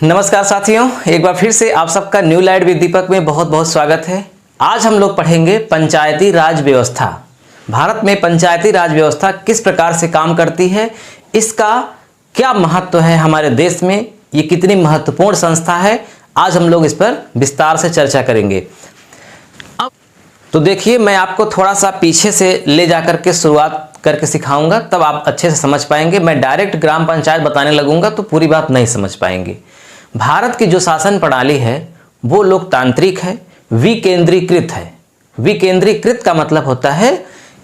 नमस्कार साथियों, एक बार फिर से आप सबका न्यू लाइट विद दीपक में बहुत बहुत स्वागत है। आज हम लोग पढ़ेंगे पंचायती राज व्यवस्था। भारत में पंचायती राज व्यवस्था किस प्रकार से काम करती है, इसका क्या महत्व है हमारे देश में, ये कितनी महत्वपूर्ण संस्था है, आज हम लोग इस पर विस्तार से चर्चा करेंगे। अब तो देखिए, मैं आपको थोड़ा सा पीछे से ले जाकर के शुरुआत करके सिखाऊंगा, तब आप अच्छे से समझ पाएंगे। मैं डायरेक्ट ग्राम पंचायत बताने लगूंगा तो पूरी बात नहीं समझ पाएंगे। भारत की जो शासन प्रणाली है वो लोकतांत्रिक है, विकेंद्रीकृत है। विकेंद्रीकृत का मतलब होता है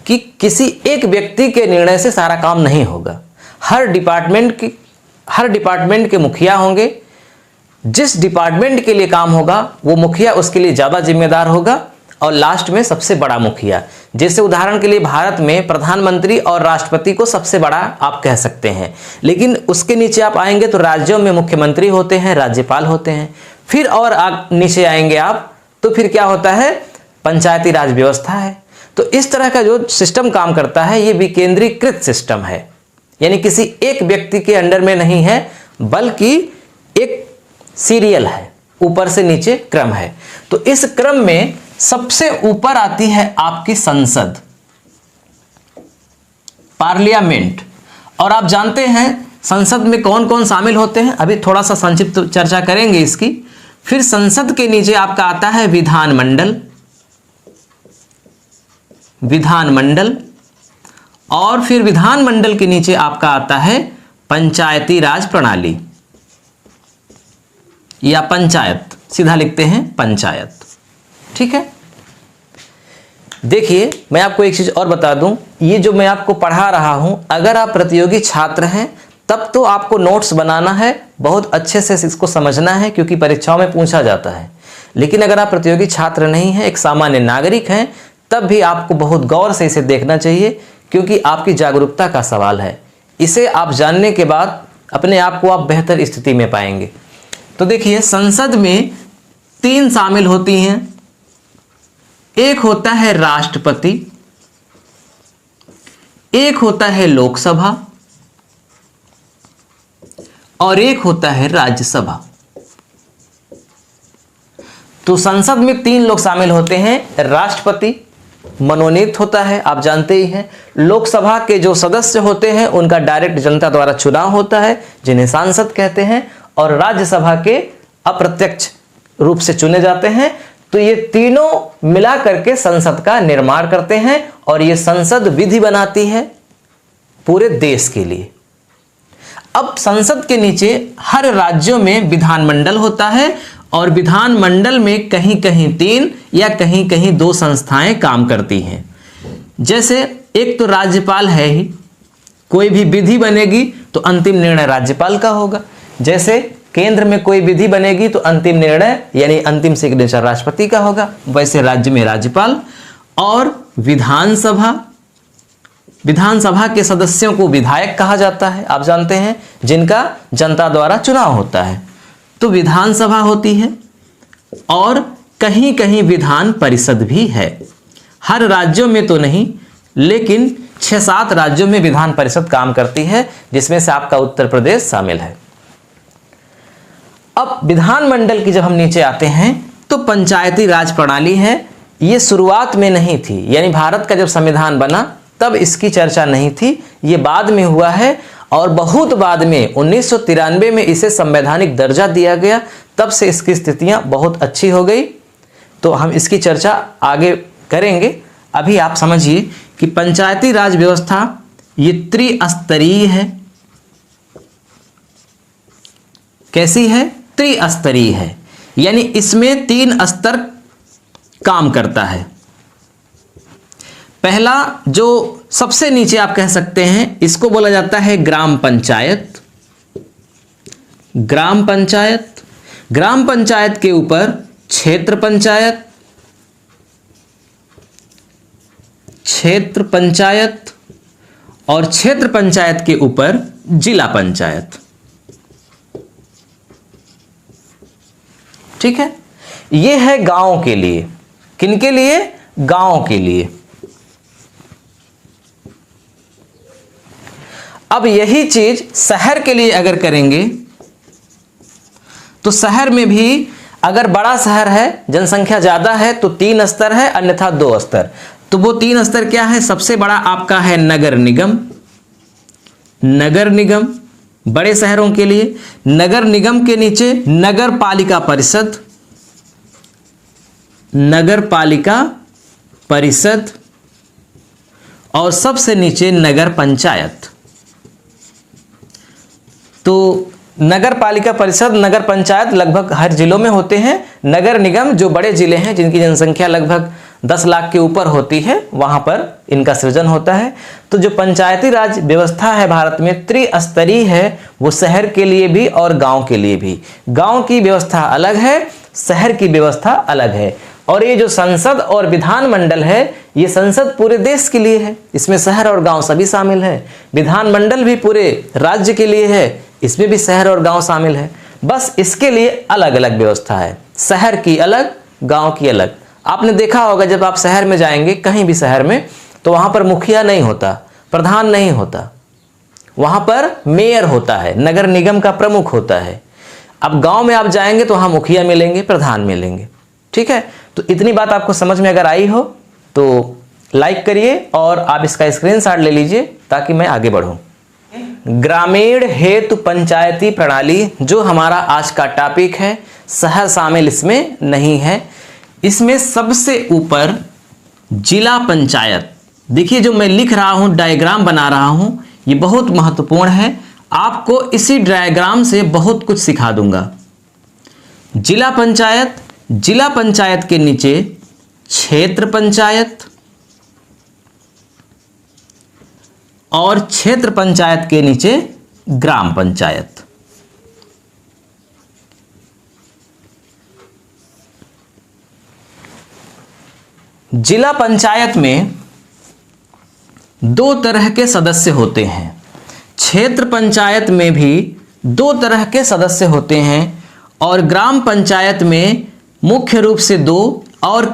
कि किसी एक व्यक्ति के निर्णय से सारा काम नहीं होगा। हर डिपार्टमेंट के मुखिया होंगे। जिस डिपार्टमेंट के लिए काम होगा वो मुखिया उसके लिए ज़्यादा जिम्मेदार होगा और लास्ट में सबसे बड़ा मुखिया। जैसे उदाहरण के लिए भारत में प्रधानमंत्री और राष्ट्रपति को सबसे बड़ा आप कह सकते हैं, लेकिन उसके नीचे आप आएंगे तो राज्यों में मुख्यमंत्री होते हैं, राज्यपाल होते हैं। फिर और नीचे आएंगे आप तो फिर क्या होता है, पंचायती राज व्यवस्था है। तो इस तरह का जो सिस्टम काम करता है ये विकेंद्रीकृत सिस्टम है, यानी किसी एक व्यक्ति के अंडर में नहीं है बल्कि एक सीरियल है, ऊपर से नीचे क्रम है। तो इस क्रम में सबसे ऊपर आती है आपकी संसद, पार्लियामेंट। और आप जानते हैं संसद में कौन कौन शामिल होते हैं, अभी थोड़ा सा संक्षिप्त चर्चा करेंगे इसकी। फिर संसद के नीचे आपका आता है विधानमंडल, और फिर विधानमंडल के नीचे आपका आता है पंचायती राज प्रणाली या पंचायत, सीधा लिखते हैं पंचायत। ठीक है। देखिए, मैं आपको एक चीज और बता दूं, ये जो मैं आपको पढ़ा रहा हूं, अगर आप प्रतियोगी छात्र हैं तब तो आपको नोट्स बनाना है, बहुत अच्छे से इसको समझना है क्योंकि परीक्षाओं में पूछा जाता है। लेकिन अगर आप प्रतियोगी छात्र नहीं हैं, एक सामान्य नागरिक हैं, तब भी आपको बहुत गौर से इसे देखना चाहिए क्योंकि आपकी जागरूकता का सवाल है। इसे आप जानने के बाद अपने आप को आप बेहतर स्थिति में पाएंगे। तो देखिए, संसद में 3 शामिल होती हैं। एक होता है राष्ट्रपति, एक होता है लोकसभा और एक होता है राज्यसभा। तो संसद में 3 लोग शामिल होते हैं। राष्ट्रपति मनोनीत होता है, आप जानते ही हैं। लोकसभा के जो सदस्य होते हैं उनका डायरेक्ट जनता द्वारा चुनाव होता है, जिन्हें सांसद कहते हैं। और राज्यसभा के अप्रत्यक्ष रूप से चुने जाते हैं। तो ये तीनों मिला करके संसद का निर्माण करते हैं और ये संसद विधि बनाती है पूरे देश के लिए। अब संसद के नीचे हर राज्यों में विधानमंडल होता है और विधानमंडल में कहीं कहीं 3 या कहीं कहीं 2 संस्थाएं काम करती हैं। जैसे एक तो राज्यपाल है ही, कोई भी विधि बनेगी तो अंतिम निर्णय राज्यपाल का होगा। जैसे केंद्र में कोई विधि बनेगी तो अंतिम निर्णय यानी अंतिम सिग्नेचर राष्ट्रपति का होगा, वैसे राज्य में राज्यपाल। और विधानसभा के सदस्यों को विधायक कहा जाता है, आप जानते हैं, जिनका जनता द्वारा चुनाव होता है। तो विधानसभा होती है और कहीं कहीं विधान परिषद भी है। हर राज्यों में तो नहीं, लेकिन 6-7 राज्यों में विधान परिषद काम करती है, जिसमें से आपका उत्तर प्रदेश शामिल है। अब विधानमंडल की जब हम नीचे आते हैं तो पंचायती राज प्रणाली है। ये शुरुआत में नहीं थी, यानी भारत का जब संविधान बना तब इसकी चर्चा नहीं थी, ये बाद में हुआ है। और बहुत बाद में 1993 में इसे संवैधानिक दर्जा दिया गया, तब से इसकी स्थितियां बहुत अच्छी हो गई। तो हम इसकी चर्चा आगे करेंगे। अभी आप समझिए कि पंचायती राज व्यवस्था ये त्रिस्तरीय है। कैसी है? त्रिस्तरीय है, यानी इसमें 3 स्तर काम करता है। पहला जो सबसे नीचे आप कह सकते हैं, इसको बोला जाता है ग्राम पंचायत। ग्राम पंचायत के ऊपर क्षेत्र पंचायत और क्षेत्र पंचायत के ऊपर जिला पंचायत। ठीक है, यह है गांव के लिए। किनके लिए? गांव के लिए। अब यही चीज शहर के लिए अगर करेंगे तो शहर में भी अगर बड़ा शहर है, जनसंख्या ज्यादा है, तो 3 स्तर है, अन्यथा 2 स्तर। तो वो 3 स्तर क्या है? सबसे बड़ा आपका है नगर निगम। नगर निगम बड़े शहरों के लिए, नगर निगम के नीचे नगर पालिका परिषद, नगर पालिका परिषद, और सबसे नीचे नगर पंचायत। तो नगर पालिका परिषद, नगर पंचायत लगभग हर जिलों में होते हैं। नगर निगम जो बड़े जिले हैं, जिनकी जनसंख्या लगभग 10 लाख के ऊपर होती है, वहां पर इनका सृजन होता है। तो जो पंचायती राज व्यवस्था है भारत में त्रिस्तरीय है, वो शहर के लिए भी और गांव के लिए भी। गांव की व्यवस्था अलग है, शहर की व्यवस्था अलग है। और ये जो संसद और विधानमंडल है, ये संसद पूरे देश के लिए है, इसमें शहर और गांव सभी शामिल है। विधानमंडल भी पूरे राज्य के लिए है, इसमें भी शहर और गांव शामिल है। बस इसके लिए अलग अलग व्यवस्था है, शहर की अलग, गांव की अलग। आपने देखा होगा जब आप शहर में जाएंगे, कहीं भी शहर में, तो वहां पर मुखिया नहीं होता, प्रधान नहीं होता, वहां पर मेयर होता है, नगर निगम का प्रमुख होता है। अब गांव में आप जाएंगे तो वहां मुखिया मिलेंगे, प्रधान मिलेंगे। ठीक है, तो इतनी बात आपको समझ में अगर आई हो तो लाइक करिए और आप इसका स्क्रीनशॉट ले लीजिए ताकि मैं आगे बढ़ूं। ग्रामीण हेतु पंचायती प्रणाली जो हमारा आज का टॉपिक है, शहर शामिल इसमें नहीं है। इसमें सबसे ऊपर जिला पंचायत, देखिए जो मैं लिख रहा हूं, डायग्राम बना रहा हूं, ये बहुत महत्वपूर्ण है। आपको इसी डायग्राम से बहुत कुछ सिखा दूंगा। जिला पंचायत, जिला पंचायत के नीचे क्षेत्र पंचायत, और क्षेत्र पंचायत के नीचे ग्राम पंचायत। जिला पंचायत में 2 तरह के सदस्य होते हैं। क्षेत्र पंचायत में भी 2 तरह के सदस्य होते हैं, और ग्राम पंचायत में मुख्य रूप से 2 और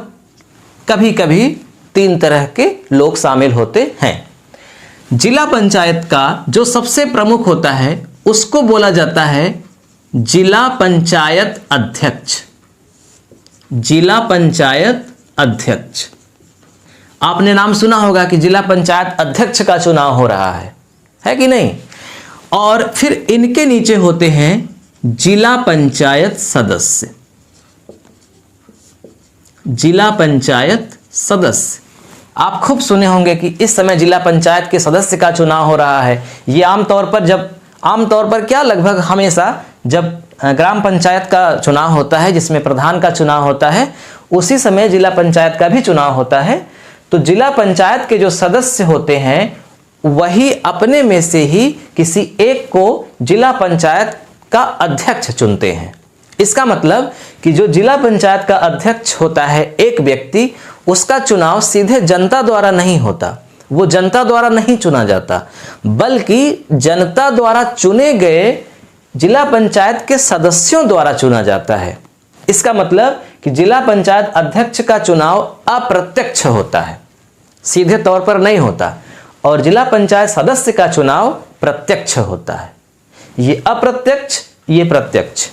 कभी कभी 3 तरह के लोग शामिल होते हैं। जिला पंचायत का जो सबसे प्रमुख होता है उसको बोला जाता है जिला पंचायत अध्यक्ष। जिला पंचायत अध्यक्ष, आपने नाम सुना होगा कि जिला पंचायत अध्यक्ष का चुनाव हो रहा है कि नहीं? और फिर इनके नीचे होते हैं जिला पंचायत सदस्य। जिला पंचायत सदस्य, आप खूब सुने होंगे कि इस समय जिला पंचायत के सदस्य का चुनाव हो रहा है। ये आमतौर पर क्या लगभग हमेशा जब ग्राम पंचायत का चुनाव होता है, जिसमें प्रधान का चुनाव होता है, उसी समय जिला पंचायत का भी चुनाव होता है। तो जिला पंचायत के जो सदस्य होते हैं वही अपने में से ही किसी एक को जिला पंचायत का अध्यक्ष चुनते हैं। इसका मतलब कि जो जिला पंचायत का अध्यक्ष होता है एक व्यक्ति, उसका चुनाव सीधे जनता द्वारा नहीं होता, वो जनता द्वारा नहीं चुना जाता, बल्कि जनता द्वारा चुने गए जिला पंचायत के सदस्यों द्वारा चुना जाता है। इसका मतलब कि जिला पंचायत अध्यक्ष का चुनाव अप्रत्यक्ष होता है, सीधे तौर पर नहीं होता, और जिला पंचायत सदस्य का चुनाव प्रत्यक्ष होता है। ये अप्रत्यक्ष, ये प्रत्यक्ष।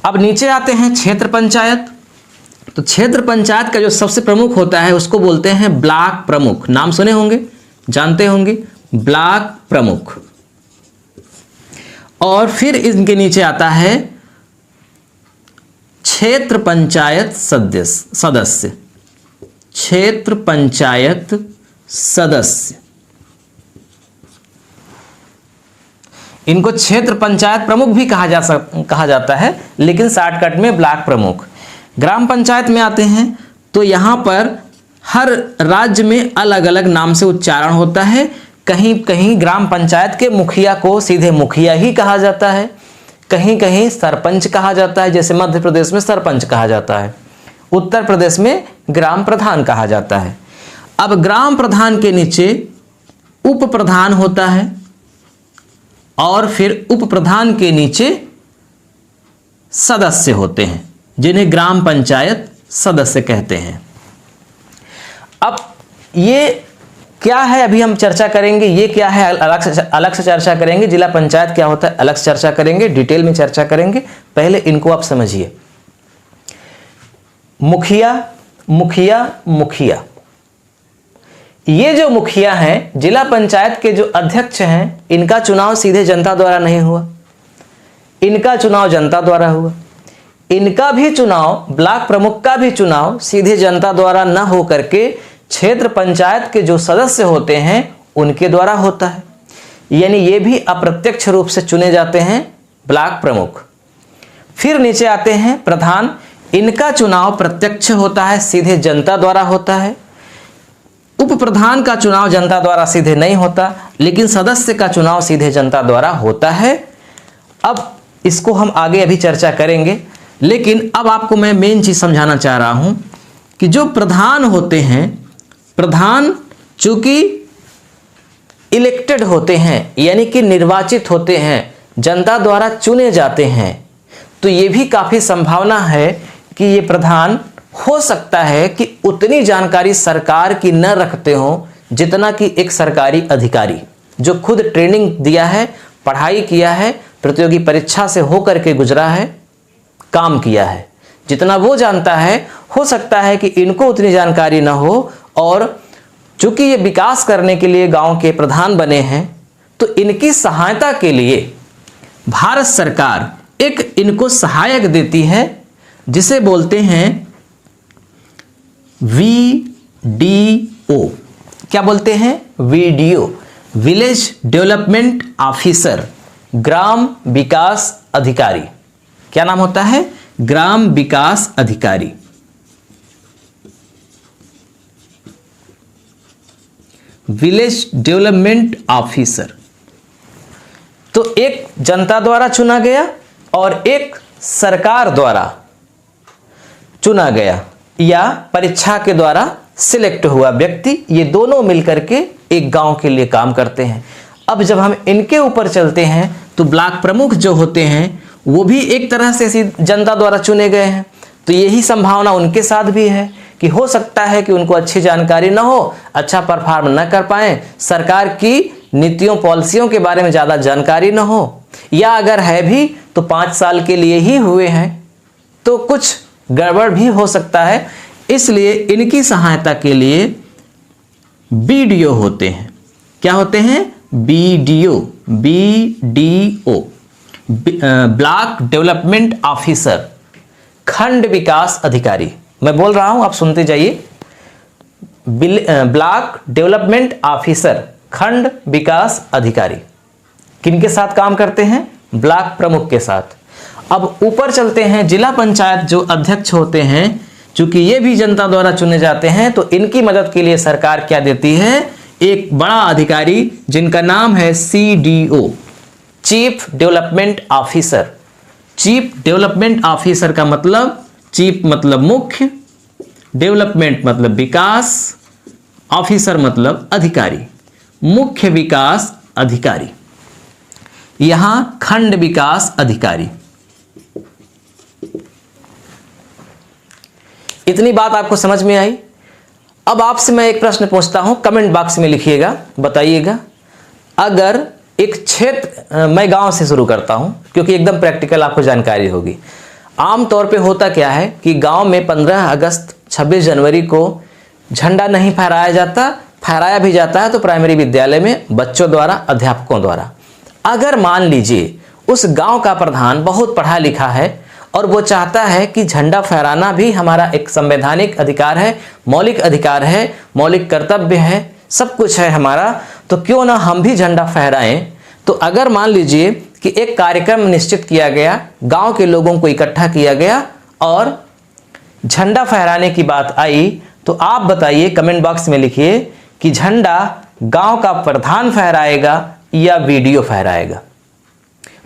अब नीचे आते हैं क्षेत्र पंचायत। तो क्षेत्र पंचायत का जो सबसे प्रमुख होता है उसको बोलते हैं ब्लॉक प्रमुख। नाम सुने होंगे, जानते होंगे, ब्लॉक प्रमुख। और फिर इनके नीचे आता है क्षेत्र पंचायत सदस्य। क्षेत्र पंचायत सदस्य, इनको क्षेत्र पंचायत प्रमुख भी कहा जाता है, लेकिन शॉर्टकट में ब्लॉक प्रमुख। ग्राम पंचायत में आते हैं तो यहां पर हर राज्य में अलग अलग नाम से उच्चारण होता है। कहीं कहीं ग्राम पंचायत के मुखिया को सीधे मुखिया ही कहा जाता है, कहीं कहीं सरपंच कहा जाता है, जैसे मध्य प्रदेश में सरपंच कहा जाता है, उत्तर प्रदेश में ग्राम प्रधान कहा जाता है। अब ग्राम प्रधान के नीचे उप प्रधान होता है, और फिर उप प्रधान के नीचे सदस्य होते हैं, जिन्हें ग्राम पंचायत सदस्य कहते हैं। अब ये क्या है अभी हम चर्चा करेंगे, ये क्या है अलग से चर्चा करेंगे। जिला पंचायत क्या होता है अलग से चर्चा करेंगे, डिटेल में चर्चा करेंगे। पहले इनको आप समझिए। मुखिया, मुखिया, मुखिया, ये जो मुखिया हैं, जिला पंचायत के जो अध्यक्ष हैं, इनका चुनाव सीधे जनता द्वारा नहीं हुआ, इनका चुनाव जनता द्वारा हुआ। इनका भी चुनाव, ब्लॉक प्रमुख का भी चुनाव सीधे जनता द्वारा न हो करके क्षेत्र पंचायत के जो सदस्य होते हैं उनके द्वारा होता है, यानी ये भी अप्रत्यक्ष रूप से चुने जाते हैं ब्लॉक प्रमुख। फिर नीचे आते हैं प्रधान, इनका चुनाव प्रत्यक्ष होता है, सीधे जनता द्वारा होता है। उप प्रधान का चुनाव जनता द्वारा सीधे नहीं होता, लेकिन सदस्य का चुनाव सीधे जनता द्वारा होता है। अब इसको हम आगे अभी चर्चा करेंगे, लेकिन अब आपको मैं मेन चीज समझाना चाह रहा हूं कि जो प्रधान होते हैं, प्रधान चूंकि इलेक्टेड होते हैं, यानी कि निर्वाचित होते हैं, जनता द्वारा चुने जाते हैं, तो ये भी काफी संभावना है कि ये प्रधान हो सकता है कि उतनी जानकारी सरकार की न रखते हो जितना कि एक सरकारी अधिकारी जो खुद ट्रेनिंग दिया है, पढ़ाई किया है, प्रतियोगी परीक्षा से होकर के गुजरा है, काम किया है, जितना वो जानता है, हो सकता है कि इनको उतनी जानकारी न हो। और चूंकि ये विकास करने के लिए गांव के प्रधान बने हैं, तो इनकी सहायता के लिए भारत सरकार एक इनको सहायक देती है, जिसे बोलते हैं VDO। क्या बोलते हैं? VDO, विलेज डेवलपमेंट ऑफिसर, ग्राम विकास अधिकारी। क्या नाम होता है? ग्राम विकास अधिकारी। Village development officer. तो एक जनता द्वारा चुना गया और एक सरकार द्वारा चुना गया या परीक्षा के द्वारा सिलेक्ट हुआ व्यक्ति, ये दोनों मिलकर के एक गांव के लिए काम करते हैं। अब जब हम इनके ऊपर चलते हैं तो ब्लॉक प्रमुख जो होते हैं वो भी एक तरह से जनता द्वारा चुने गए हैं, तो यही संभावना उनके साथ भी है कि हो सकता है कि उनको अच्छी जानकारी ना हो, अच्छा परफॉर्म न कर पाए, सरकार की नीतियों पॉलिसियों के बारे में ज़्यादा जानकारी न हो, या अगर है भी तो 5 साल के लिए ही हुए हैं, तो कुछ गड़बड़ भी हो सकता है। इसलिए इनकी सहायता के लिए BDO होते हैं। क्या होते हैं? BDO, ब्लॉक डेवलपमेंट ऑफिसर, खंड विकास अधिकारी। मैं बोल रहा हूं, आप सुनते जाइए। ब्लॉक डेवलपमेंट ऑफिसर, खंड विकास अधिकारी किनके साथ काम करते हैं? ब्लॉक प्रमुख के साथ। अब ऊपर चलते हैं, जिला पंचायत जो अध्यक्ष होते हैं, चूंकि ये भी जनता द्वारा चुने जाते हैं, तो इनकी मदद के लिए सरकार क्या देती है? एक बड़ा अधिकारी जिनका नाम है CDO, chief development officer. Chief development officer का मतलब, चीफ मतलब मुख्य, डेवलपमेंट मतलब विकास, ऑफिसर मतलब अधिकारी, मुख्य विकास अधिकारी, यहां खंड विकास अधिकारी। इतनी बात आपको समझ में आई? अब आपसे मैं एक प्रश्न पूछता हूं, कमेंट बॉक्स में लिखिएगा, बताइएगा। अगर एक क्षेत्र, मैं गांव से शुरू करता हूं क्योंकि एकदम प्रैक्टिकल आपको जानकारी होगी। आमतौर पे होता क्या है कि गांव में 15 अगस्त 26 जनवरी को झंडा नहीं फहराया जाता, फहराया भी जाता है तो प्राइमरी विद्यालय में बच्चों द्वारा, अध्यापकों द्वारा। अगर मान लीजिए उस गांव का प्रधान बहुत पढ़ा लिखा है और वो चाहता है कि झंडा फहराना भी हमारा एक संवैधानिक अधिकार है, मौलिक अधिकार है, मौलिक कर्तव्य है, सब कुछ है हमारा, तो क्यों ना हम भी झंडा फहराएं। तो अगर मान लीजिए कि एक कार्यक्रम निश्चित किया गया, गांव के लोगों को इकट्ठा किया गया और झंडा फहराने की बात आई, तो आप बताइए, कमेंट बॉक्स में लिखिए कि झंडा गांव का प्रधान फहराएगा या VDO फहराएगा।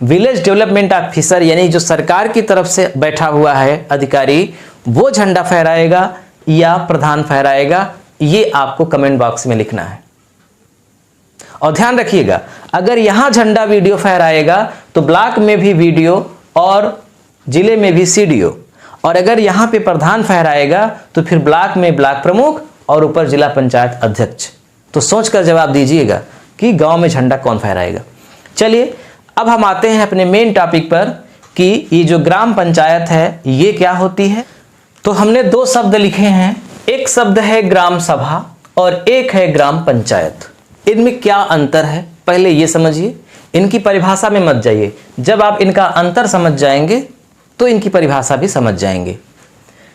विलेज डेवलपमेंट ऑफिसर यानी जो सरकार की तरफ से बैठा हुआ है अधिकारी, वो झंडा फहराएगा या प्रधान फहराएगा, ये आपको कमेंट बॉक्स में लिखना है। और ध्यान रखिएगा, अगर यहां झंडा VDO फहराएगा तो ब्लॉक में भी VDO और जिले में भी CDO, और अगर यहां पे प्रधान फहराएगा तो फिर ब्लॉक में ब्लॉक प्रमुख और ऊपर जिला पंचायत अध्यक्ष। तो सोचकर जवाब दीजिएगा कि गांव में झंडा कौन फहराएगा। चलिए अब हम आते हैं अपने मेन टॉपिक पर कि ये जो ग्राम पंचायत है ये क्या होती है। तो हमने दो शब्द लिखे हैं, एक शब्द है ग्राम सभा और एक है ग्राम पंचायत। इनमें क्या अंतर है पहले ये समझिए, इनकी परिभाषा में मत जाइए। जब आप इनका अंतर समझ जाएंगे तो इनकी परिभाषा भी समझ जाएंगे।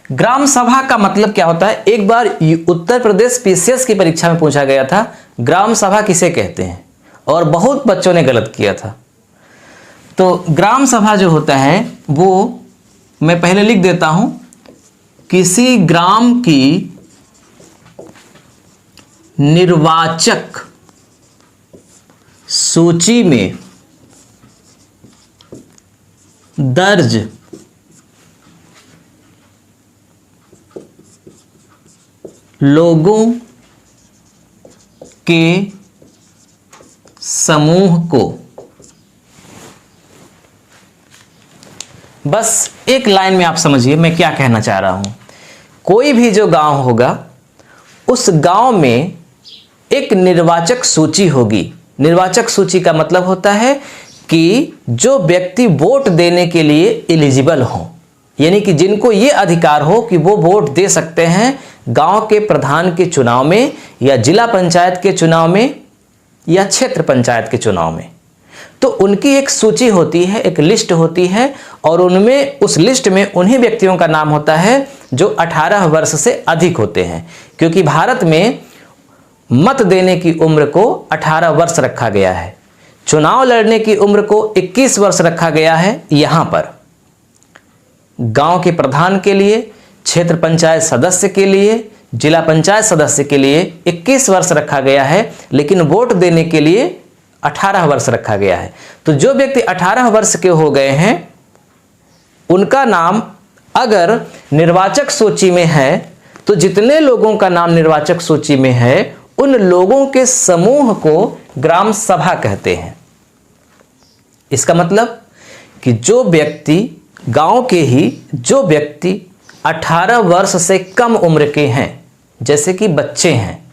ग्राम सभा का मतलब क्या होता है, एक बार उत्तर प्रदेश पीसीएस की परीक्षा में पूछा गया था ग्राम सभा किसे कहते हैं, और बहुत बच्चों ने गलत किया था। तो ग्राम सभा जो होता है वो मैं पहले लिख देता हूं, किसी ग्राम की निर्वाचक सूची में दर्ज लोगों के समूह को। बस एक लाइन में आप समझिए मैं क्या कहना चाह रहा हूं। कोई भी जो गांव होगा उस गांव में एक निर्वाचक सूची होगी। निर्वाचक सूची का मतलब होता है कि जो व्यक्ति वोट देने के लिए एलिजिबल हो, यानी कि जिनको ये अधिकार हो कि वो वोट दे सकते हैं गांव के प्रधान के चुनाव में या जिला पंचायत के चुनाव में या क्षेत्र पंचायत के चुनाव में। तो उनकी एक सूची होती है, एक लिस्ट होती है, और उनमें उस लिस्ट में उन्हीं व्यक्तियों का नाम होता है जो 18 वर्ष से अधिक होते हैं, क्योंकि भारत में मत देने की उम्र को 18 वर्ष रखा गया है, चुनाव लड़ने की उम्र को 21 वर्ष रखा गया है। यहां पर गांव के प्रधान के लिए, क्षेत्र पंचायत सदस्य के लिए, जिला पंचायत सदस्य के लिए 21 वर्ष रखा गया है, लेकिन वोट देने के लिए 18 वर्ष रखा गया है। तो जो व्यक्ति 18 वर्ष के हो गए हैं उनका नाम अगर निर्वाचक सूची में है, तो जितने लोगों का नाम निर्वाचक सूची में है उन लोगों के समूह को ग्राम सभा कहते हैं। इसका मतलब कि जो व्यक्ति गांव के ही जो व्यक्ति 18 वर्ष से कम उम्र के हैं, जैसे कि बच्चे हैं,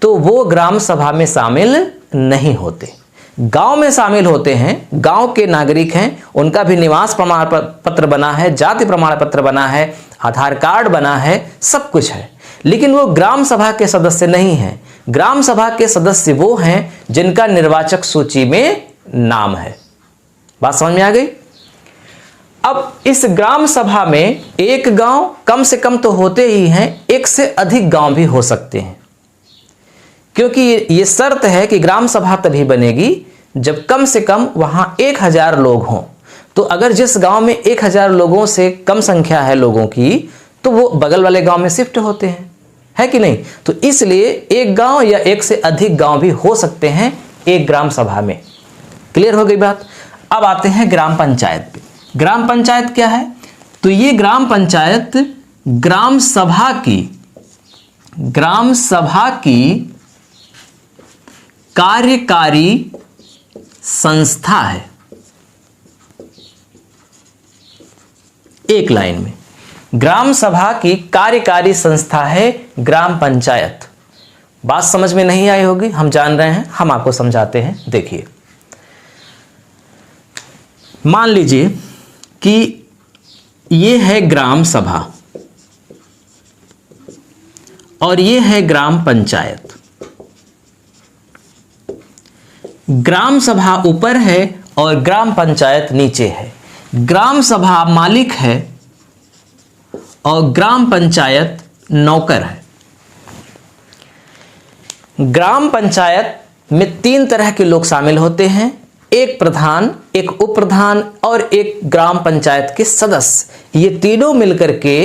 तो वो ग्राम सभा में शामिल नहीं होते। गांव में शामिल होते हैं, गांव के नागरिक हैं, उनका भी निवास प्रमाण पत्र बना है, जाति प्रमाण पत्र बना है, आधार कार्ड बना है, सब कुछ है, लेकिन वो ग्राम सभा के सदस्य नहीं हैं। ग्राम सभा के सदस्य वो हैं जिनका निर्वाचक सूची में नाम है। बात समझ में आ गई। अब इस ग्राम सभा में एक गांव कम से कम तो होते ही हैं, एक से अधिक गांव भी हो सकते हैं, क्योंकि ये शर्त है कि ग्राम सभा तभी बनेगी जब कम से कम वहां 1000 लोग हों। तो अगर जिस गांव में 1000 लोगों से कम संख्या है लोगों की, तो वो बगल वाले गांव में शिफ्ट होते हैं, है कि नहीं। तो इसलिए एक गांव या एक से अधिक गांव भी हो सकते हैं एक ग्राम सभा में। क्लियर हो गई बात। अब आते हैं ग्राम पंचायत पे। ग्राम पंचायत क्या है, तो ये ग्राम पंचायत ग्राम सभा की कार्यकारी संस्था है। एक लाइन में, ग्राम सभा की कार्यकारी संस्था है ग्राम पंचायत। बात समझ में नहीं आई होगी, हम जान रहे हैं, हम आपको समझाते हैं। देखिए, मान लीजिए कि ये है ग्राम सभा और ये है ग्राम पंचायत। ग्राम सभा ऊपर है और ग्राम पंचायत नीचे है। ग्राम सभा मालिक है और ग्राम पंचायत नौकर है। ग्राम पंचायत में 3 तरह के लोग शामिल होते हैं, एक प्रधान, एक उप प्रधान और एक ग्राम पंचायत के सदस्य। ये तीनों मिलकर के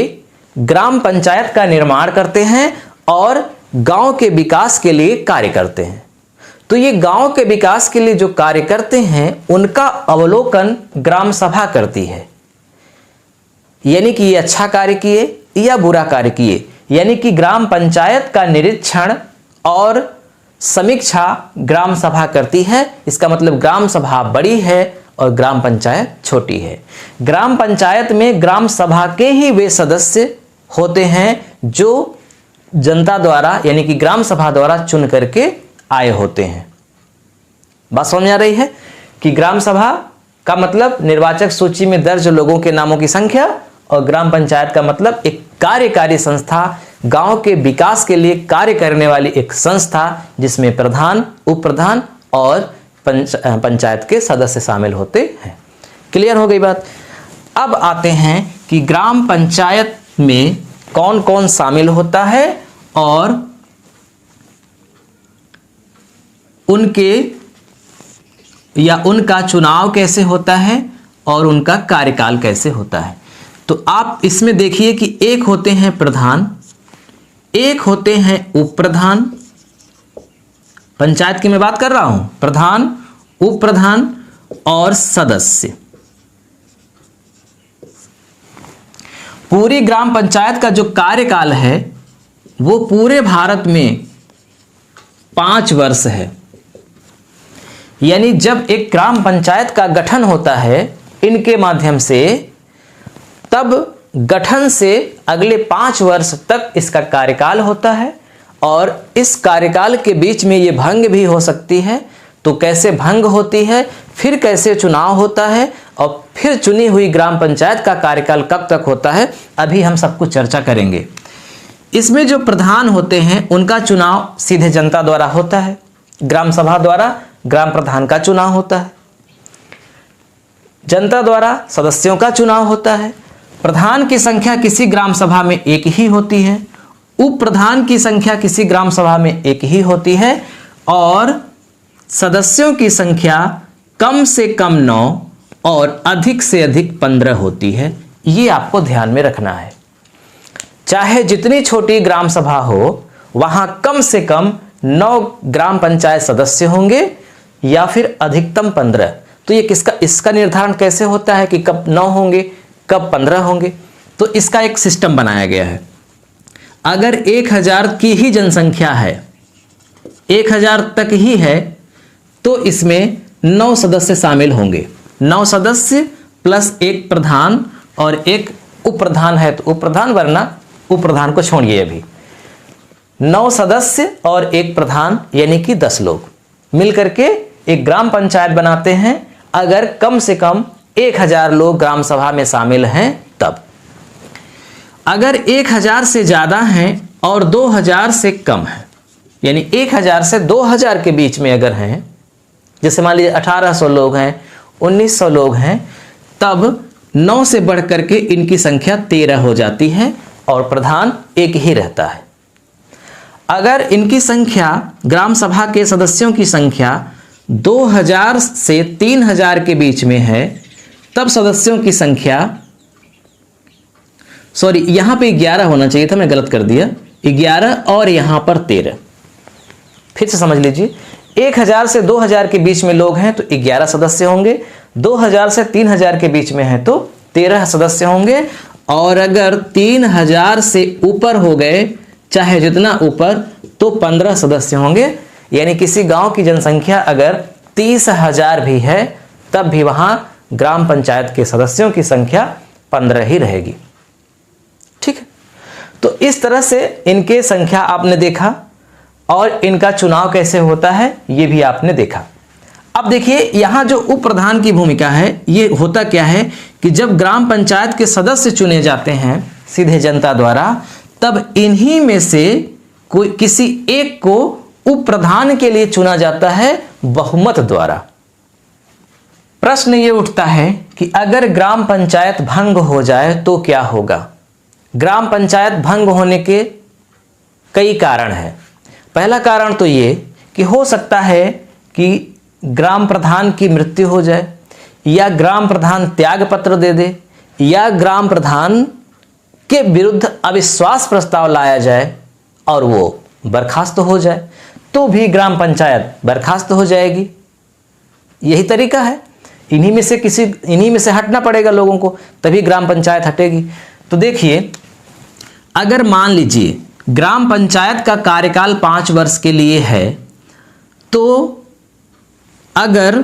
ग्राम पंचायत का निर्माण करते हैं और गांव के विकास के लिए कार्य करते हैं। तो ये गांव के विकास के लिए जो कार्य करते हैं उनका अवलोकन ग्राम सभा करती है, यानी कि ये अच्छा कार्य किए या बुरा कार्य किए, यानी कि ग्राम पंचायत का निरीक्षण और समीक्षा ग्राम सभा करती है। इसका मतलब ग्राम सभा बड़ी है और ग्राम पंचायत छोटी है। ग्राम पंचायत में ग्राम सभा के ही वे सदस्य होते हैं जो जनता द्वारा यानी कि ग्राम सभा द्वारा चुन करके आए होते हैं। बात समझ आ रही है कि ग्राम सभा का मतलब निर्वाचक सूची में दर्ज लोगों के नामों की संख्या, और ग्राम पंचायत का मतलब एक कार्यकारी संस्था, गांव के विकास के लिए कार्य करने वाली एक संस्था जिसमें प्रधान, उप प्रधान और पंचायत के सदस्य शामिल होते हैं। क्लियर हो गई बात। अब आते हैं कि ग्राम पंचायत में कौन कौन शामिल होता है और उनका चुनाव कैसे होता है और उनका कार्यकाल कैसे होता है। तो आप इसमें देखिए कि एक होते हैं प्रधान, एक होते हैं उप प्रधान, पंचायत की मैं बात कर रहा हूं, प्रधान, उप प्रधान और सदस्य। पूरी ग्राम पंचायत का जो कार्यकाल है वो पूरे भारत में 5 वर्ष है। यानी जब एक ग्राम पंचायत का गठन होता है इनके माध्यम से, तब गठन से अगले 5 वर्ष तक इसका कार्यकाल होता है, और इस कार्यकाल के बीच में ये भंग भी हो सकती है। तो कैसे भंग होती है, फिर कैसे चुनाव होता है, और फिर चुनी हुई ग्राम पंचायत का कार्यकाल कब तक होता है, अभी हम सब कुछ चर्चा करेंगे। इसमें जो प्रधान होते हैं उनका चुनाव सीधे जनता द्वारा होता है, ग्राम सभा द्वारा ग्राम प्रधान का चुनाव होता है, जनता द्वारा सदस्यों का चुनाव होता है। प्रधान की संख्या किसी ग्राम सभा में एक ही होती है, उप प्रधान की संख्या किसी ग्राम सभा में एक ही होती है, और सदस्यों की संख्या कम से कम 9 और अधिक से अधिक 15 होती है। ये आपको ध्यान में रखना है। चाहे जितनी छोटी ग्राम सभा हो, वहां कम से कम 9 ग्राम पंचायत सदस्य होंगे या फिर अधिकतम 15। तो ये इसका निर्धारण कैसे होता है कि कब 9 होंगे, कब 15 होंगे। तो इसका एक सिस्टम बनाया गया है। अगर 1000 की ही जनसंख्या है, 1000 तक ही है, तो इसमें 9 सदस्य शामिल होंगे। 9 सदस्य प्लस एक प्रधान और एक उप प्रधान है तो उप प्रधान, वरना उप प्रधान को छोड़िए। अभी 9 सदस्य और एक प्रधान यानी कि 10 लोग मिलकर के एक ग्राम पंचायत बनाते हैं। अगर कम से कम 1000 लोग ग्राम सभा में शामिल हैं तब। अगर 1000 से ज्यादा हैं और 2000 से कम है, यानी 1000 से 2000 के बीच में अगर हैं, जैसे मान लीजिए 1800 लोग हैं, 1900 लोग हैं, तब 9 से बढ़ करके इनकी संख्या 13 हो जाती है और प्रधान एक ही रहता है। अगर इनकी संख्या, ग्राम सभा के सदस्यों की संख्या 2000 से 3000 के बीच में है, तब सदस्यों की संख्या, सॉरी यहां पे 11 होना चाहिए था, मैं गलत कर दिया, 11 और यहां पर 13। फिर से समझ लीजिए, 1000 से 2000 के बीच में लोग हैं तो 11 सदस्य होंगे, 2000 से 3000 के बीच में है तो 13 सदस्य होंगे, और अगर 3000 से ऊपर हो गए, चाहे जितना ऊपर, तो 15 सदस्य होंगे। यानी किसी गांव की जनसंख्या अगर 30,000 भी है, तब भी वहां ग्राम पंचायत के सदस्यों की संख्या 15 ही रहेगी। ठीक है, तो इस तरह से इनके संख्या आपने देखा, और इनका चुनाव कैसे होता है ये भी आपने देखा। अब देखिए यहां जो उप प्रधान की भूमिका है, ये होता क्या है कि जब ग्राम पंचायत के सदस्य चुने जाते हैं सीधे जनता द्वारा, तब इन्हीं में से कोई किसी एक को उप प्रधान के लिए चुना जाता है बहुमत द्वारा। प्रश्न ये उठता है कि अगर ग्राम पंचायत भंग हो जाए तो क्या होगा। ग्राम पंचायत भंग होने के कई कारण हैं। पहला कारण तो ये कि हो सकता है कि ग्राम प्रधान की मृत्यु हो जाए, या ग्राम प्रधान त्याग पत्र दे दे, या ग्राम प्रधान के विरुद्ध अविश्वास प्रस्ताव लाया जाए और वो बर्खास्त हो जाए, तो भी ग्राम पंचायत बर्खास्त हो जाएगी। यही तरीका है, इन्हीं में से हटना पड़ेगा लोगों को, तभी ग्राम पंचायत हटेगी। तो देखिए, अगर मान लीजिए ग्राम पंचायत का कार्यकाल 5 वर्ष के लिए है, तो अगर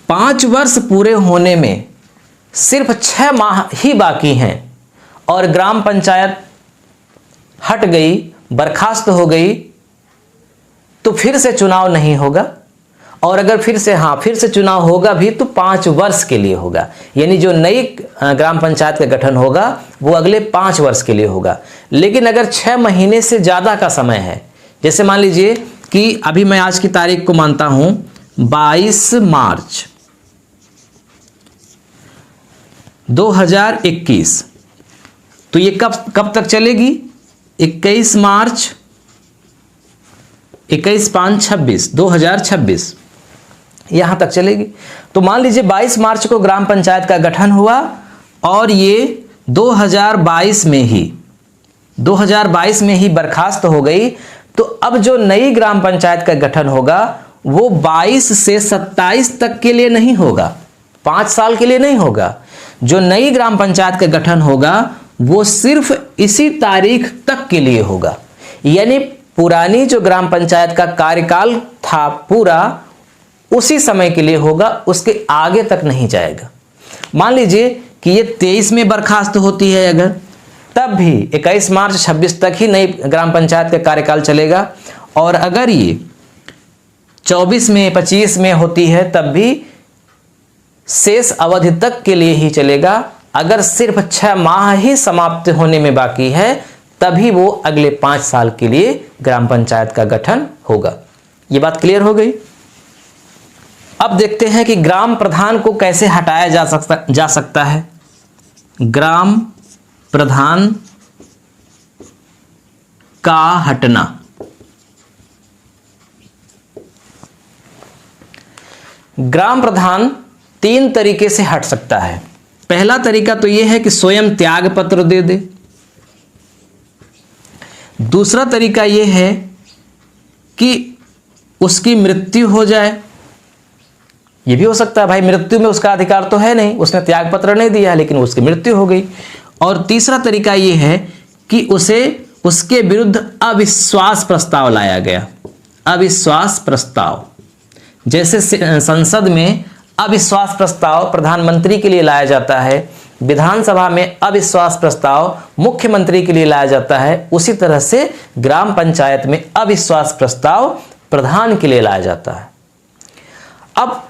5 वर्ष पूरे होने में सिर्फ 6 माह ही बाकी हैं और ग्राम पंचायत हट गई, बर्खास्त हो गई, तो फिर से चुनाव नहीं होगा। और अगर फिर से चुनाव होगा भी तो 5 वर्ष के लिए होगा, यानी जो नई ग्राम पंचायत का गठन होगा वो अगले 5 वर्ष के लिए होगा। लेकिन अगर 6 महीने से ज़्यादा का समय है, जैसे मान लीजिए कि अभी मैं आज की तारीख को मानता हूं 22 मार्च 2021, तो ये कब तक चलेगी? 21 मार्च 21/5/26 2026 यहां तक चलेगी। तो मान लीजिए 22 मार्च को ग्राम पंचायत का गठन हुआ और ये 2022 में ही बर्खास्त हो गई, तो अब जो नई ग्राम पंचायत का गठन होगा वो 22 से 27 तक के लिए नहीं होगा, 5 साल के लिए नहीं होगा। जो नई ग्राम पंचायत का गठन होगा वो सिर्फ इसी तारीख तक के लिए होगा, यानी पुरानी जो ग्राम पंचायत का कार्यकाल था पूरा उसी समय के लिए होगा, उसके आगे तक नहीं जाएगा। मान लीजिए कि ये 23 में बर्खास्त होती है अगर, तब भी 21 मार्च 26 तक ही नई ग्राम पंचायत का कार्यकाल चलेगा। और अगर ये 24 में 25 में होती है तब भी शेष अवधि तक के लिए ही चलेगा। अगर सिर्फ 6 माह ही समाप्त होने में बाकी है तभी वो अगले 5 साल के लिए ग्राम पंचायत का गठन होगा। ये बात क्लियर हो गई। अब देखते हैं कि ग्राम प्रधान को कैसे हटाया जा सकता है। ग्राम प्रधान का हटना। ग्राम प्रधान 3 तरीके से हट सकता है। पहला तरीका तो यह है कि स्वयं त्याग पत्र दे दे। दूसरा तरीका यह है कि उसकी मृत्यु हो जाए। यह भी हो सकता है, भाई मृत्यु में उसका अधिकार तो है नहीं, उसने त्याग पत्र नहीं दिया लेकिन उसकी मृत्यु हो गई। और तीसरा तरीका यह है कि उसके विरुद्ध अविश्वास प्रस्ताव लाया गया। अविश्वास प्रस्ताव, जैसे संसद में अविश्वास प्रस्ताव प्रधानमंत्री के लिए लाया जाता है, विधानसभा में अविश्वास प्रस्ताव मुख्यमंत्री के लिए लाया जाता है, उसी तरह से ग्राम पंचायत में अविश्वास प्रस्ताव प्रधान के लिए लाया जाता है। अब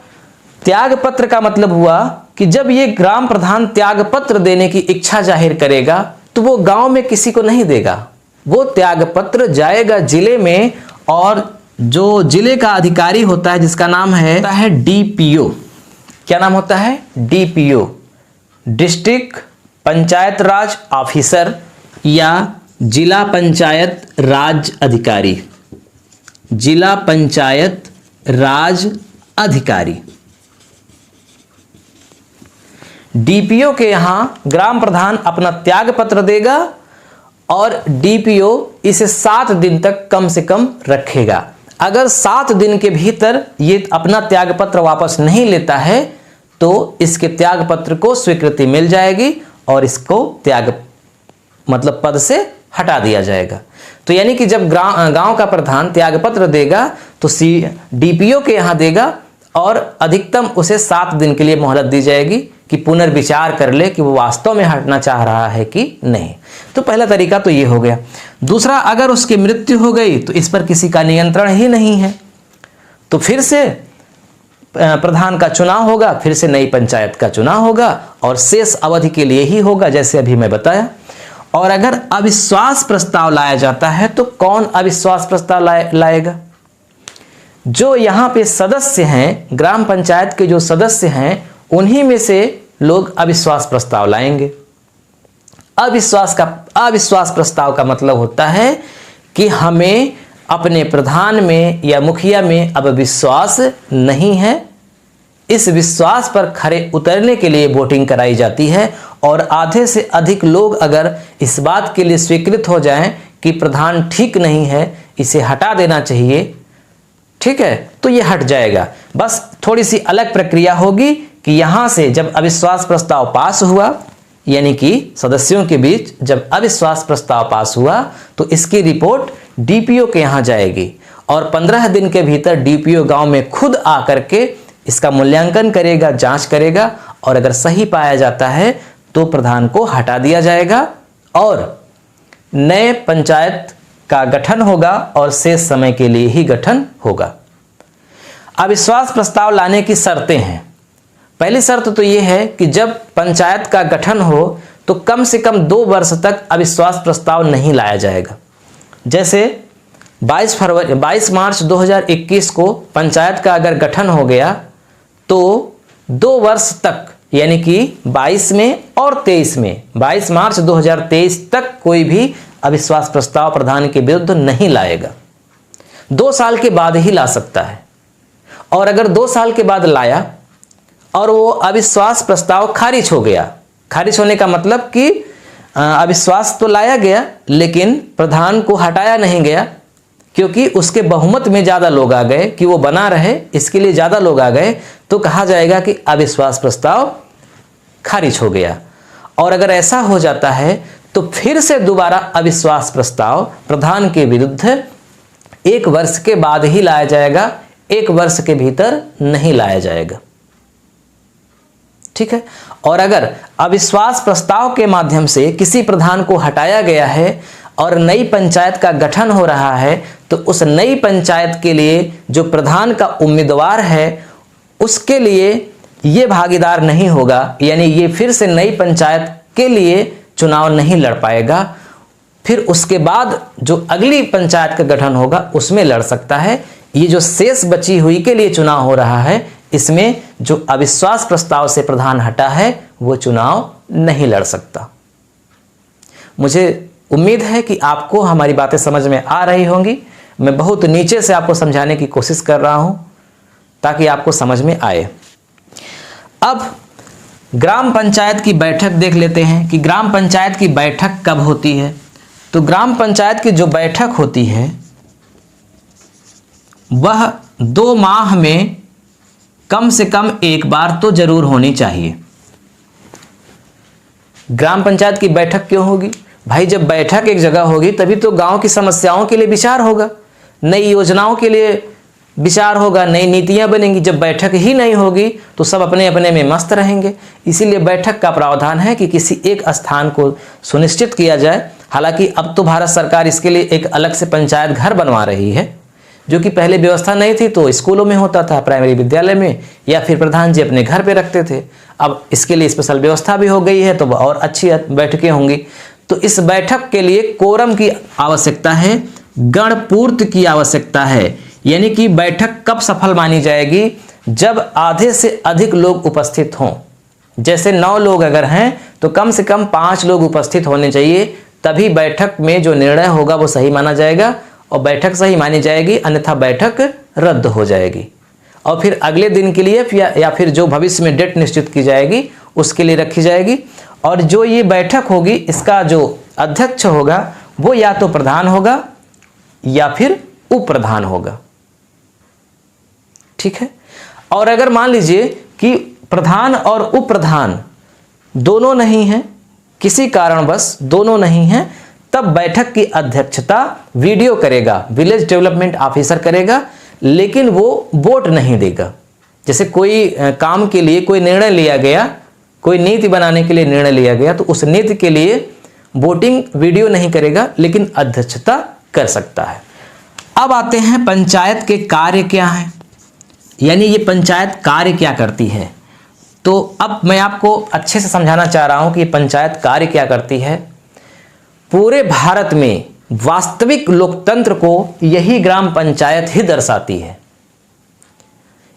त्याग पत्र का मतलब हुआ कि जब ये ग्राम प्रधान त्याग पत्र देने की इच्छा जाहिर करेगा तो वो गांव में किसी को नहीं देगा। वो त्याग पत्र जाएगा जिले में, और जो जिले का अधिकारी होता है जिसका नाम है डीपीओ। क्या नाम होता है? डीपीओ, डिस्ट्रिक्ट पंचायत राज ऑफिसर या जिला पंचायत राज अधिकारी। जिला पंचायत राज अधिकारी, डीपीओ के यहां ग्राम प्रधान अपना त्याग पत्र देगा और डीपीओ इसे 7 दिन तक कम से कम रखेगा। अगर 7 दिन के भीतर ये अपना त्याग पत्र वापस नहीं लेता है तो इसके त्याग पत्र को स्वीकृति मिल जाएगी और इसको त्याग मतलब पद से हटा दिया जाएगा। तो यानी कि जब गांव का प्रधान त्याग पत्र देगा तो डीपीओ के यहां देगा और अधिकतम उसे 7 दिन के लिए मोहलत दी जाएगी कि पुनर्विचार कर ले कि वो वास्तव में हटना चाह रहा है कि नहीं। तो पहला तरीका तो ये हो गया। दूसरा, अगर उसकी मृत्यु हो गई तो इस पर किसी का नियंत्रण ही नहीं है, तो फिर से प्रधान का चुनाव होगा, फिर से नई पंचायत का चुनाव होगा और शेष अवधि के लिए ही होगा, जैसे अभी मैं बताया। और अगर अविश्वास प्रस्ताव लाया जाता है तो कौन अविश्वास प्रस्ताव लाएगा? जो यहाँ पे सदस्य हैं, ग्राम पंचायत के जो सदस्य हैं, उन्हीं में से लोग अविश्वास प्रस्ताव लाएंगे। अविश्वास प्रस्ताव का मतलब होता है कि हमें अपने प्रधान में या मुखिया में अब विश्वास नहीं है। इस विश्वास पर खरे उतरने के लिए वोटिंग कराई जाती है और आधे से अधिक लोग अगर इस बात के लिए स्वीकृत हो जाएं कि प्रधान ठीक नहीं है, इसे हटा देना चाहिए, ठीक है, तो ये हट जाएगा। बस थोड़ी सी अलग प्रक्रिया होगी कि यहां से जब अविश्वास प्रस्ताव पास हुआ, यानी कि सदस्यों के बीच जब अविश्वास प्रस्ताव पास हुआ तो इसकी रिपोर्ट डीपीओ के यहां जाएगी और 15 दिन के भीतर डीपीओ गांव में खुद आकर के इसका मूल्यांकन करेगा, जांच करेगा और अगर सही पाया जाता है तो प्रधान को हटा दिया जाएगा और नए पंचायत का गठन होगा और शेष समय के लिए ही गठन होगा। अविश्वास प्रस्ताव लाने की शर्तें हैं। पहली शर्त तो यह है कि जब पंचायत का गठन हो तो कम से कम 2 वर्ष तक अविश्वास प्रस्ताव नहीं लाया जाएगा। जैसे 22 मार्च 2021 को पंचायत का अगर गठन हो गया तो 2 वर्ष तक, यानी कि 22 में और 23 में, 22 मार्च 2023 तक कोई भी अविश्वास प्रस्ताव प्रधान के विरुद्ध नहीं लाएगा। 2 साल के बाद ही ला सकता है। और अगर 2 साल के बाद लाया और वो अविश्वास प्रस्ताव खारिज हो गया, खारिज होने का मतलब कि अविश्वास तो लाया गया लेकिन प्रधान को हटाया नहीं गया, क्योंकि उसके बहुमत में ज़्यादा लोग आ गए कि वो बना रहे, इसके लिए ज़्यादा लोग आ गए, तो कहा जाएगा कि अविश्वास प्रस्ताव खारिज हो गया। और अगर ऐसा हो जाता है तो फिर से दोबारा अविश्वास प्रस्ताव प्रधान के विरुद्ध 1 वर्ष के बाद ही लाया जाएगा, 1 वर्ष के भीतर नहीं लाया जाएगा। ठीक है। और अगर अविश्वास प्रस्ताव के माध्यम से किसी प्रधान को हटाया गया है और नई पंचायत का गठन हो रहा है तो उस नई पंचायत के लिए जो प्रधान का उम्मीदवार है उसके लिए ये भागीदार नहीं होगा, यानी ये फिर से नई पंचायत के लिए चुनाव नहीं लड़ पाएगा। फिर उसके बाद जो अगली पंचायत का गठन होगा उसमें लड़ सकता है। ये जो शेष बची हुई के लिए चुनाव हो रहा है, इसमें जो अविश्वास प्रस्ताव से प्रधान हटा है वो चुनाव नहीं लड़ सकता। मुझे उम्मीद है कि आपको हमारी बातें समझ में आ रही होंगी। मैं बहुत नीचे से आपको समझाने की कोशिश कर रहा हूं ताकि आपको समझ में आए। अब ग्राम पंचायत की बैठक देख लेते हैं कि ग्राम पंचायत की बैठक कब होती है। तो ग्राम पंचायत की जो बैठक होती है वह 2 माह में कम से कम 1 बार तो जरूर होनी चाहिए। ग्राम पंचायत की बैठक क्यों होगी भाई? जब बैठक एक जगह होगी तभी तो गांव की समस्याओं के लिए विचार होगा, नई योजनाओं के लिए विचार होगा, नई नीतियां बनेंगी। जब बैठक ही नहीं होगी तो सब अपने अपने में मस्त रहेंगे। इसीलिए बैठक का प्रावधान है कि किसी एक स्थान को सुनिश्चित किया जाए। हालांकि अब तो भारत सरकार इसके लिए एक अलग से पंचायत घर बनवा रही है, जो कि पहले व्यवस्था नहीं थी। तो स्कूलों में होता था, प्राइमरी विद्यालय में, या फिर प्रधान जी अपने घर पे रखते थे। अब इसके लिए स्पेशल व्यवस्था भी हो गई है तो और अच्छी बैठकें होंगी। तो इस बैठक के लिए कोरम की आवश्यकता है, गणपूर्त की आवश्यकता है। यानी कि बैठक कब सफल मानी जाएगी? जब आधे से अधिक लोग उपस्थित हों। जैसे 9 लोग अगर हैं तो कम से कम 5 लोग उपस्थित होने चाहिए, तभी बैठक में जो निर्णय होगा वो सही माना जाएगा और बैठक सही मानी जाएगी, अन्यथा बैठक रद्द हो जाएगी और फिर अगले दिन के लिए या फिर जो भविष्य में डेट निश्चित की जाएगी उसके लिए रखी जाएगी। और जो ये बैठक होगी इसका जो अध्यक्ष होगा वो या तो प्रधान होगा या फिर उप प्रधान होगा। ठीक है। और अगर मान लीजिए कि प्रधान और उप प्रधान दोनों नहीं हैं, किसी कारणवश दोनों नहीं हैं, तब बैठक की अध्यक्षता वीडियो करेगा, विलेज डेवलपमेंट ऑफिसर करेगा, लेकिन वो वोट नहीं देगा। जैसे कोई काम के लिए कोई निर्णय लिया गया, कोई नीति बनाने के लिए निर्णय लिया गया, तो उस नीति के लिए वोटिंग वीडियो नहीं करेगा लेकिन अध्यक्षता कर सकता है। अब आते हैं पंचायत के कार्य क्या हैं, यानी ये पंचायत कार्य क्या करती है। तो अब मैं आपको अच्छे से समझाना चाह रहा हूं कि पंचायत कार्य क्या करती है। पूरे भारत में वास्तविक लोकतंत्र को यही ग्राम पंचायत ही दर्शाती है।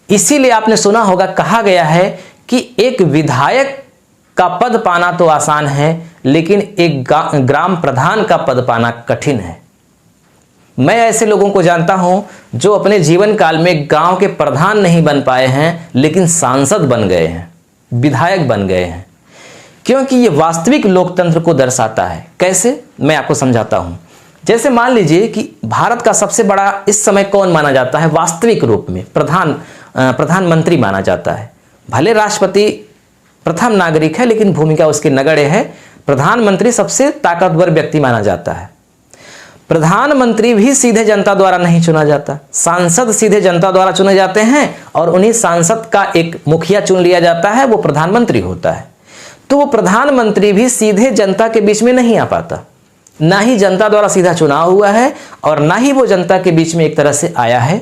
इसीलिए आपने सुना होगा, कहा गया है कि एक विधायक का पद पाना तो आसान है लेकिन एक ग्राम प्रधान का पद पाना कठिन है। मैं ऐसे लोगों को जानता हूं जो अपने जीवन काल में गांव के प्रधान नहीं बन पाए हैं लेकिन सांसद बन गए हैं, विधायक बन गए हैं, क्योंकि ये वास्तविक लोकतंत्र को दर्शाता है। कैसे, मैं आपको समझाता हूं। जैसे मान लीजिए कि भारत का सबसे बड़ा इस समय कौन माना जाता है वास्तविक रूप में? प्रधानमंत्री माना जाता है। भले राष्ट्रपति प्रथम नागरिक है लेकिन भूमिका उसकी नगण्य है। प्रधानमंत्री सबसे ताकतवर व्यक्ति माना जाता है। प्रधानमंत्री भी सीधे जनता द्वारा नहीं चुना जाता, सांसद सीधे जनता द्वारा चुने जाते हैं और उन्हीं सांसद का एक मुखिया चुन लिया जाता है, वो प्रधानमंत्री होता है। तो वो प्रधानमंत्री भी सीधे जनता के बीच में नहीं आ पाता, ना ही जनता द्वारा सीधा चुनाव हुआ है और ना ही वो जनता के बीच में एक तरह से आया है,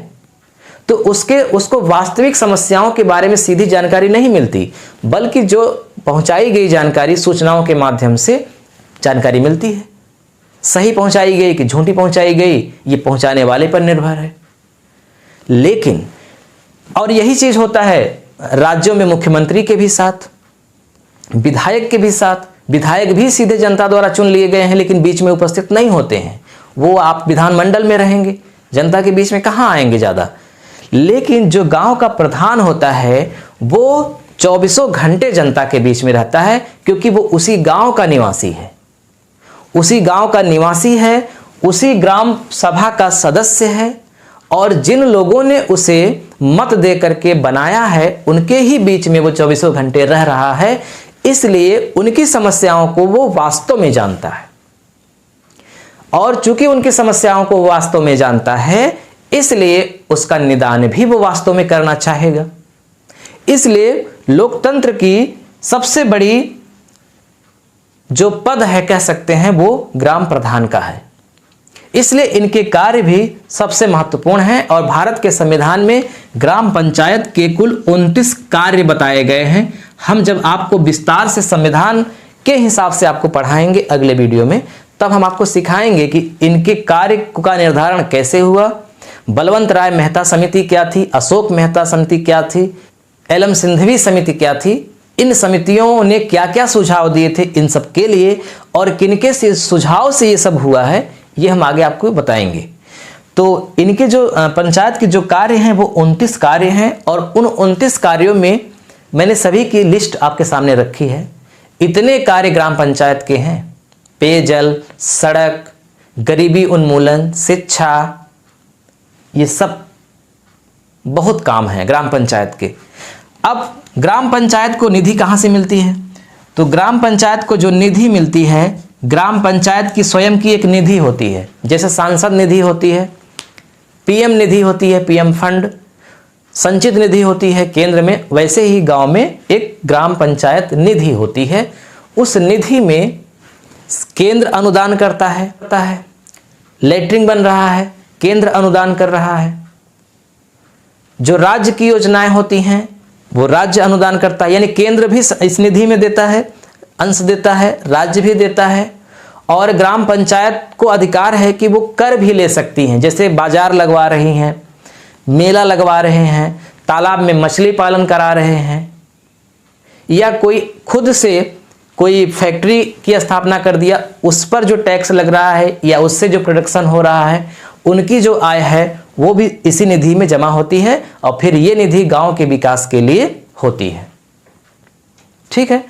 तो उसको वास्तविक समस्याओं के बारे में सीधी जानकारी नहीं मिलती, बल्कि जो पहुंचाई गई जानकारी सूचनाओं के माध्यम से जानकारी मिलती है। सही पहुंचाई गई कि झूठी पहुंचाई गई, ये पहुंचाने वाले पर निर्भर है। लेकिन और यही चीज होता है राज्यों में मुख्यमंत्री के भी साथ, विधायक के भी साथ। विधायक भी सीधे जनता द्वारा चुन लिए गए हैं, लेकिन बीच में उपस्थित नहीं होते हैं। वो आप विधानमंडल में रहेंगे, जनता के बीच में कहाँ आएंगे ज़्यादा। लेकिन जो गांव का प्रधान होता है वो 24 घंटे जनता के बीच में रहता है, क्योंकि वो उसी गांव का निवासी है, उसी गांव का निवासी है, उसी ग्राम सभा का सदस्य है, और जिन लोगों ने उसे मत दे करके बनाया है उनके ही बीच में वो 24 घंटे रह रहा है। इसलिए उनकी समस्याओं को वो वास्तव में जानता है, और चूंकि उनकी समस्याओं को वास्तव में जानता है, इसलिए उसका निदान भी वो वास्तव में करना चाहेगा। इसलिए लोकतंत्र की सबसे बड़ी जो पद है कह सकते हैं वो ग्राम प्रधान का है। इसलिए इनके कार्य भी सबसे महत्वपूर्ण हैं, और भारत के संविधान में ग्राम पंचायत के कुल 29 कार्य बताए गए हैं। हम जब आपको विस्तार से संविधान के हिसाब से आपको पढ़ाएंगे अगले वीडियो में, तब हम आपको सिखाएंगे कि इनके कार्य का निर्धारण कैसे हुआ, बलवंत राय मेहता समिति क्या थी, अशोक मेहता समिति क्या थी, एलएम सिंघवी समिति क्या थी, इन समितियों ने क्या क्या सुझाव दिए थे इन सब के लिए, और किनके से सुझाव से ये सब हुआ है, ये हम आगे आपको बताएंगे। तो इनके जो पंचायत के जो कार्य हैं वो 29 कार्य हैं, और उन 29 कार्यों में मैंने सभी की लिस्ट आपके सामने रखी है। इतने कार्य ग्राम पंचायत के हैं, पेयजल, सड़क, गरीबी उन्मूलन, शिक्षा, ये सब बहुत काम है ग्राम पंचायत के। अब ग्राम पंचायत को निधि कहाँ से मिलती है? तो ग्राम पंचायत को जो निधि मिलती है, ग्राम पंचायत की स्वयं की एक निधि होती है। जैसे सांसद निधि होती है, पीएम निधि होती है, पीएम फंड, संचित निधि होती है केंद्र में, वैसे ही गांव में एक ग्राम पंचायत निधि होती है। उस निधि में केंद्र अनुदान करता है, लेटरिंग बन रहा है, केंद्र अनुदान कर रहा है। जो राज्य की योजनाएं होती हैं वो राज्य अनुदान करता है, यानी केंद्र भी इस निधि में देता है, अंश देता है, राज्य भी देता है। और ग्राम पंचायत को अधिकार है कि वो कर भी ले सकती हैं, जैसे बाजार लगवा रही हैं, मेला लगवा रहे हैं, तालाब में मछली पालन करा रहे हैं, या कोई खुद से कोई फैक्ट्री की स्थापना कर दिया, उस पर जो टैक्स लग रहा है या उससे जो प्रोडक्शन हो रहा है, उनकी जो आय है वो भी इसी निधि में जमा होती है, और फिर ये निधि गांव के विकास के लिए होती है। ठीक है।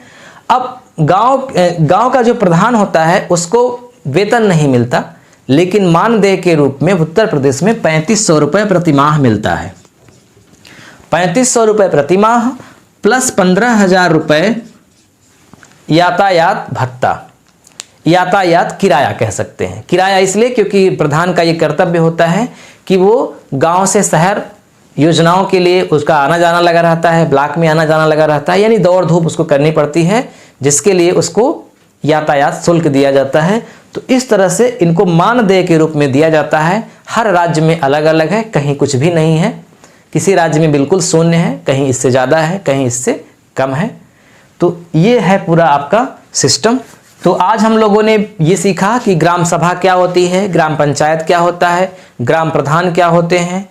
अब गांव का जो प्रधान होता है उसको वेतन नहीं मिलता, लेकिन मानदेय के रूप में उत्तर प्रदेश में 3500 रुपये प्रति माह मिलता है। 3500 रुपये प्रति माह प्लस 15,000 रुपये यातायात भत्ता, यातायात किराया कह सकते हैं। किराया इसलिए क्योंकि प्रधान का ये कर्तव्य होता है कि वो गांव से शहर योजनाओं के लिए उसका आना जाना लगा रहता है, ब्लॉक में आना जाना लगा रहता है, यानी दौड़ धूप उसको करनी पड़ती है, जिसके लिए उसको यातायात शुल्क दिया जाता है। तो इस तरह से इनको मानदेय के रूप में दिया जाता है। हर राज्य में अलग अलग है, कहीं कुछ भी नहीं है, किसी राज्य में बिल्कुल शून्य है, कहीं इससे ज़्यादा है, कहीं इससे कम है। तो ये है पूरा आपका सिस्टम। तो आज हम लोगों ने ये सीखा कि ग्राम सभा क्या होती है, ग्राम पंचायत क्या होता है, ग्राम प्रधान क्या होते हैं,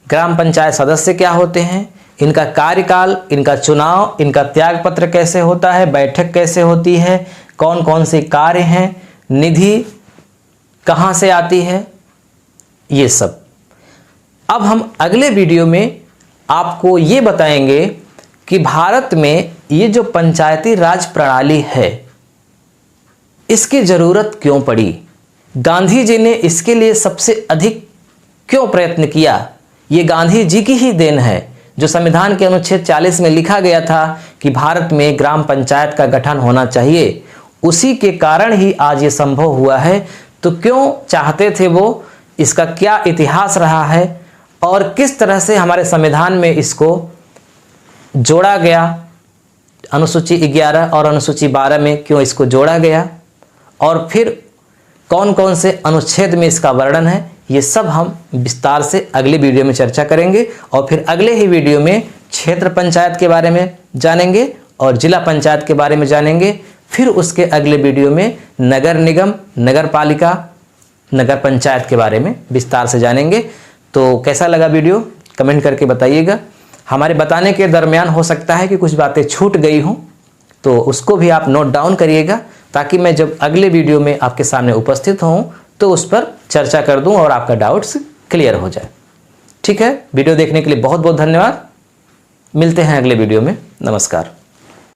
ग्राम पंचायत सदस्य क्या होते हैं, इनका कार्यकाल, इनका चुनाव, इनका त्यागपत्र कैसे होता है, बैठक कैसे होती है, कौन कौन से कार्य हैं, निधि कहाँ से आती है, ये सब। अब हम अगले वीडियो में आपको ये बताएंगे कि भारत में ये जो पंचायती राज प्रणाली है इसकी ज़रूरत क्यों पड़ी, गांधी जी ने इसके लिए सबसे अधिक क्यों प्रयत्न किया। ये गांधी जी की ही देन है, जो संविधान के अनुच्छेद 40 में लिखा गया था कि भारत में ग्राम पंचायत का गठन होना चाहिए, उसी के कारण ही आज ये संभव हुआ है। तो क्यों चाहते थे वो, इसका क्या इतिहास रहा है, और किस तरह से हमारे संविधान में इसको जोड़ा गया, अनुसूची 11 और अनुसूची 12 में क्यों इसको जोड़ा गया, और फिर कौन कौन से अनुच्छेद में इसका वर्णन है, ये सब हम विस्तार से अगले वीडियो में चर्चा करेंगे। और फिर अगले ही वीडियो में क्षेत्र पंचायत के बारे में जानेंगे और जिला पंचायत के बारे में जानेंगे। फिर उसके अगले वीडियो में नगर निगम, नगर पालिका, नगर पंचायत के बारे में विस्तार से जानेंगे। तो कैसा लगा वीडियो कमेंट करके बताइएगा। हमारे बताने के दरमियान हो सकता है कि कुछ बातें छूट गई हों, तो उसको भी आप नोट डाउन करिएगा, ताकि मैं जब अगले वीडियो में आपके सामने उपस्थित हूँ तो उस पर चर्चा कर दूँ और आपका डाउट्स क्लियर हो जाए। ठीक है, वीडियो देखने के लिए बहुत बहुत धन्यवाद। मिलते हैं अगले वीडियो में। नमस्कार।